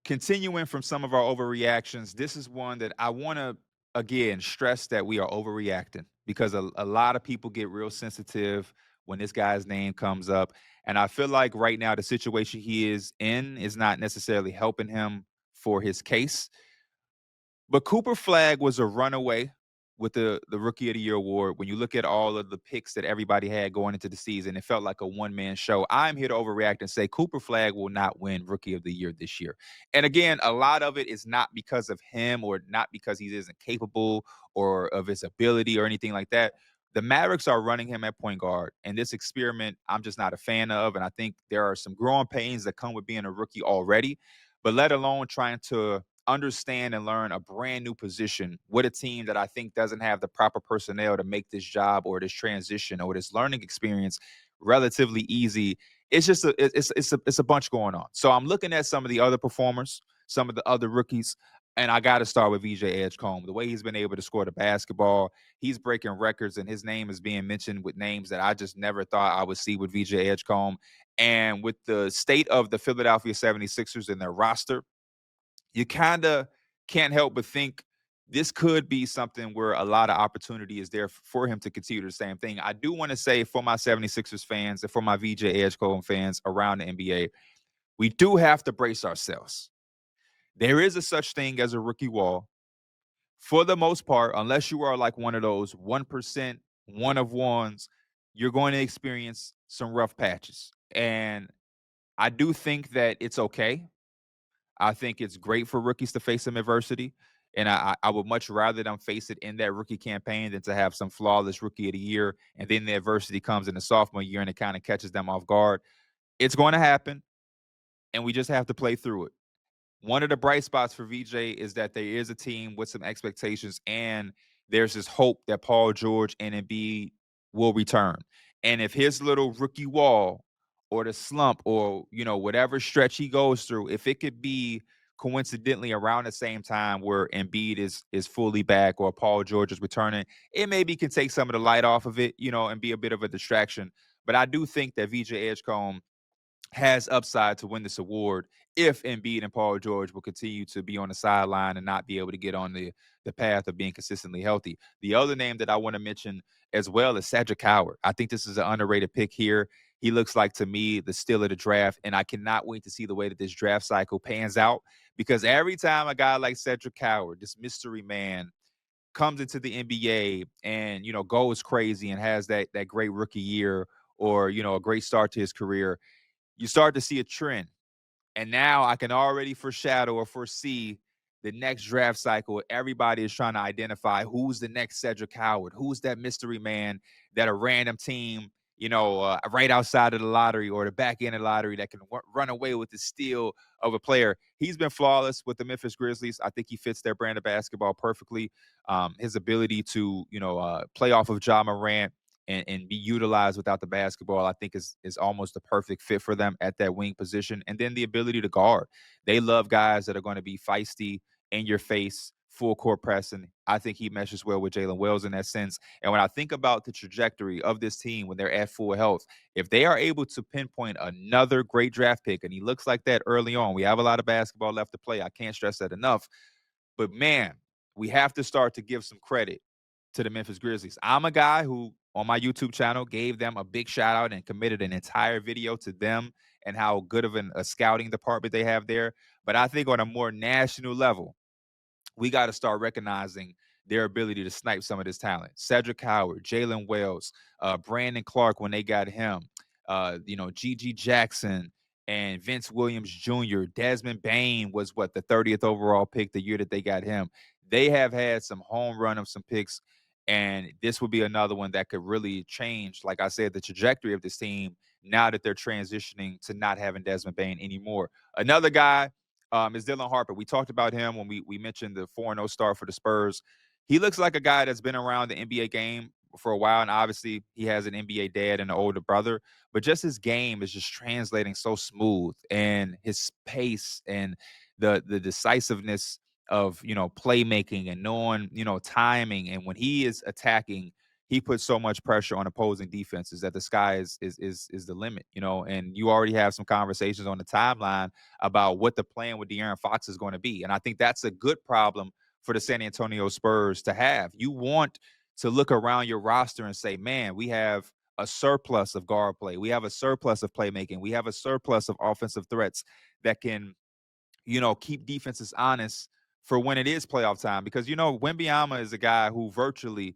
continuing from some of our overreactions, this is one that I want to again stress that we are overreacting because a lot of people get real sensitive when this guy's name comes up. And I feel like right now the situation he is in is not necessarily helping him for his case. But Cooper Flagg was a runaway with the Rookie of the Year award. When you look at all of the picks that everybody had going into the season, it felt like a one-man show. I'm here to overreact and say Cooper Flagg will not win Rookie of the Year this year. And again, a lot of it is not because of him or not because he isn't capable or of his ability or anything like that. The Mavericks are running him at point guard, and this experiment I'm just not a fan of. And I think there are some growing pains that come with being a rookie already, but let alone trying to understand and learn a brand new position with a team that I think doesn't have the proper personnel to make this job or this transition or this learning experience relatively easy. It's just it's a bunch going on. So I'm looking at some of the other performers, some of the other rookies, and I got to start with VJ Edgecombe. The way he's been able to score the basketball, he's breaking records, and his name is being mentioned with names that I just never thought I would see with VJ Edgecombe. And with the state of the Philadelphia 76ers and their roster, you kind of can't help but think this could be something where a lot of opportunity is there for him to continue the same thing. I do want to say for my 76ers fans and for my VJ Edgecombe fans around the NBA, we do have to brace ourselves. There is a such thing as a rookie wall. For the most part, unless you are like one of those 1%, one of ones, you're going to experience some rough patches. And I do think that it's okay. I think it's great for rookies to face some adversity, and I would much rather them face it in that rookie campaign than to have some flawless rookie of the year, and then the adversity comes in the sophomore year and it kind of catches them off guard. It's going to happen, and we just have to play through it. One of the bright spots for VJ is that there is a team with some expectations, and there's this hope that Paul George and Embiid will return. And if his little rookie wall or the slump or whatever stretch he goes through, if it could be coincidentally around the same time where Embiid is fully back or Paul George is returning, it maybe can take some of the light off of it, and be a bit of a distraction. But I do think that VJ Edgecombe has upside to win this award if Embiid and Paul George will continue to be on the sideline and not be able to get on the path of being consistently healthy. The other name that I want to mention as well is Cedric Howard. I think this is an underrated pick here. He looks like to me the steal of the draft, and I cannot wait to see the way that this draft cycle pans out because every time a guy like Cedric Howard, this mystery man, comes into the NBA and goes crazy and has that great rookie year or a great start to his career, you start to see a trend. And now I can already foreshadow or foresee the next draft cycle. Everybody is trying to identify who's the next Cedric Howard, who's that mystery man that a random team, right outside of the lottery or the back end of the lottery that can run away with the steal of a player. He's been flawless with the Memphis Grizzlies. I think he fits their brand of basketball perfectly. His ability to, play off of Ja Morant and be utilized without the basketball, I think is almost the perfect fit for them at that wing position. And then the ability to guard. They love guys that are going to be feisty, in your face, full court pressing. I think he meshes well with Jalen Wells in that sense. And when I think about the trajectory of this team when they're at full health, if they are able to pinpoint another great draft pick, and he looks like that early on, we have a lot of basketball left to play. I can't stress that enough. But man, we have to start to give some credit to the Memphis Grizzlies. I'm a guy who on my YouTube channel gave them a big shout out and committed an entire video to them and how good of a scouting department they have there. But I think on a more national level, we got to start recognizing their ability to snipe some of this talent. Cedric Howard, Jalen Wells, Brandon Clark when they got him, Gigi Jackson and Vince Williams Jr. Desmond Bain was the 30th overall pick the year that they got him. They have had some home run of some picks, and this would be another one that could really change, like I said, the trajectory of this team now that they're transitioning to not having Desmond Bain anymore. Another guy is Dylan Harper. We talked about him when we mentioned the 4-0 start for the Spurs. He looks like a guy that's been around the NBA game for a while, and obviously he has an NBA dad and an older brother, but just his game is just translating so smooth, and his pace and the decisiveness of playmaking and knowing timing, and when he is attacking, he puts so much pressure on opposing defenses that the sky is the limit, you know. And you already have some conversations on the timeline about what the plan with De'Aaron Fox is going to be. And I think that's a good problem for the San Antonio Spurs to have. You want to look around your roster and say, man, we have a surplus of guard play. We have a surplus of playmaking. We have a surplus of offensive threats that can, you know, keep defenses honest for when it is playoff time. Because, you know, Wembanyama is a guy who virtually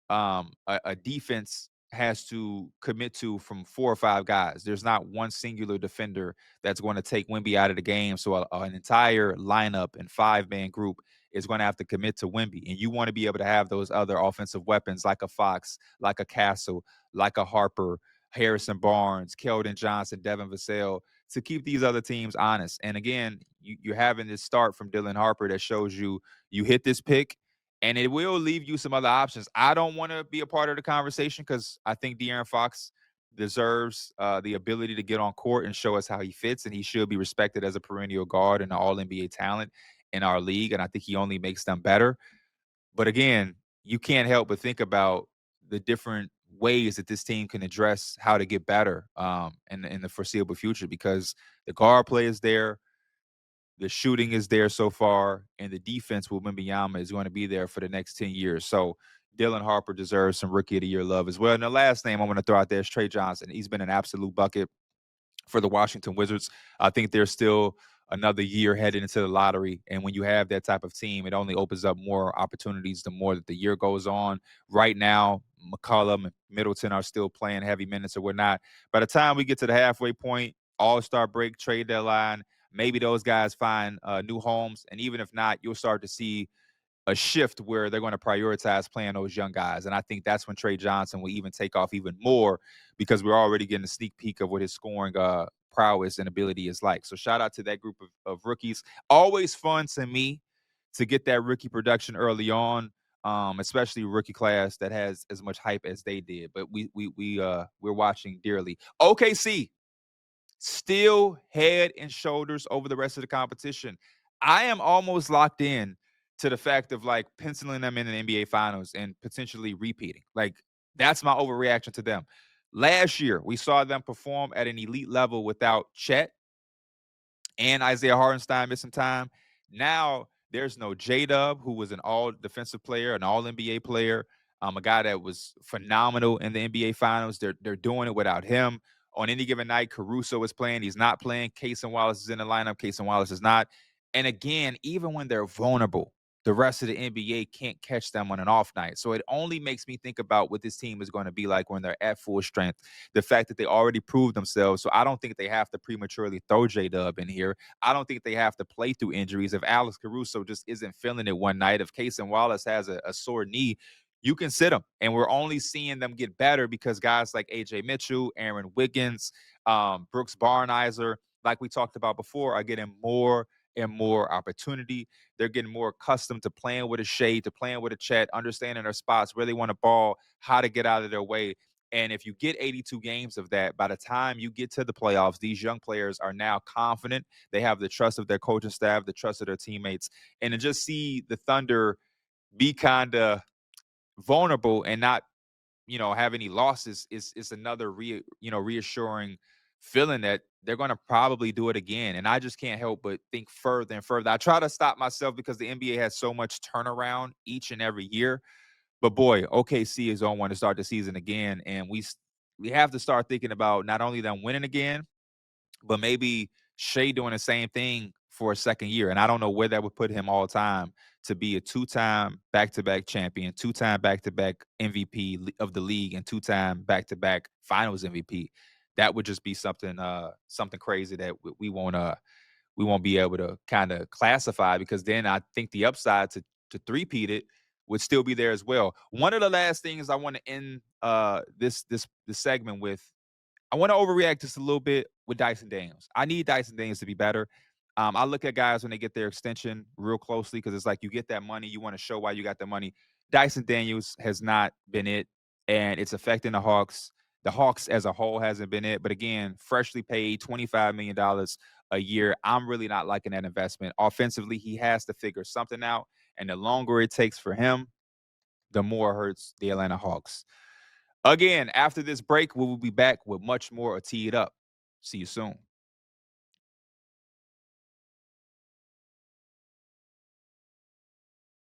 a defense has to commit to from 4 or 5 guys. There's not one singular defender that's going to take Wemby out of the game. So an entire lineup and 5-man group is going to have to commit to Wemby. And you want to be able to have those other offensive weapons like a Fox, like a Castle, like a Harper, Harrison Barnes, Keldon Johnson, Devin Vassell, to keep these other teams honest. And again, you're having this start from Dylan Harper that shows you hit this pick, and it will leave you some other options. I don't want to be a part of the conversation because I think De'Aaron Fox deserves the ability to get on court and show us how he fits, and he should be respected as a perennial guard and an All-NBA talent in our league, and I think he only makes them better. But again, you can't help but think about the different ways that this team can address how to get better in the foreseeable future, because the guard play is there, the shooting is there so far, and the defense with Wembanyama is going to be there for the next 10 years. So Dylan Harper deserves some Rookie of the Year love as well. And the last name I want to throw out there is Trey Johnson. He's been an absolute bucket for the Washington Wizards. I think there's still another year headed into the lottery. And when you have that type of team, it only opens up more opportunities the more that the year goes on. Right now, McCollum and Middleton are still playing heavy minutes or whatnot. By the time we get to the halfway point, All-Star break, trade deadline, maybe those guys find new homes. And even if not, you'll start to see a shift where they're going to prioritize playing those young guys. And I think that's when Trey Johnson will even take off even more, because we're already getting a sneak peek of what his scoring prowess and ability is like. So shout out to that group of rookies. Always fun to me to get that rookie production early on, especially rookie class that has as much hype as they did. But we're watching dearly. OKC still head and shoulders over the rest of the competition. I am almost locked in to the fact of like penciling them in the NBA Finals and potentially repeating. Like, that's my overreaction to them. Last year, we saw them perform at an elite level without Chet and Isaiah Hartenstein missing time. Now there's no J-Dub, who was an all defensive player, an all NBA player, a guy that was phenomenal in the NBA Finals. They're doing it without him. On any given night, Caruso is playing. He's not playing. Casey Wallace is in the lineup. Casey Wallace is not. And again, even when they're vulnerable, the rest of the NBA can't catch them on an off night. So it only makes me think about what this team is going to be like when they're at full strength. The fact that they already proved themselves. So I don't think they have to prematurely throw J-Dub in here. I don't think they have to play through injuries. If Alex Caruso just isn't feeling it one night, if Casey Wallace has a sore knee, you can sit them. And we're only seeing them get better because guys like AJ Mitchell, Aaron Wiggins, Brooks Barnizer, like we talked about before, are getting more and more opportunity. They're getting more accustomed to playing with a Shea, to playing with a Chet, understanding their spots, where they want to ball, how to get out of their way. And if you get 82 games of that, by the time you get to the playoffs, these young players are now confident. They have the trust of their coaching staff, the trust of their teammates. And to just see the Thunder be kind of vulnerable and not, have any losses is another reassuring feeling that they're going to probably do it again. And I just can't help but think further and further. I try to stop myself because the NBA has so much turnaround each and every year. But boy, OKC is on one to start the season again, and we have to start thinking about not only them winning again, but maybe Shea doing the same thing for a second year. And I don't know where that would put him all time to be a 2-time back-to-back champion, 2-time back-to-back MVP of the league, and 2-time back-to-back finals MVP. That would just be something crazy that we won't be able to kind of classify, because then I think the upside to three-peat it would still be there as well. One of the last things I want to end this segment with, I want to overreact just a little bit with Dyson Daniels. I need Dyson Daniels to be better. I look at guys when they get their extension real closely, because it's like you get that money, you want to show why you got the money. Dyson Daniels has not been it, and it's affecting the Hawks. The Hawks as a whole hasn't been it. But again, freshly paid $25 million a year. I'm really not liking that investment. Offensively, he has to figure something out. And the longer it takes for him, the more it hurts the Atlanta Hawks. Again, after this break, we will be back with much more of Tee It Up. See you soon.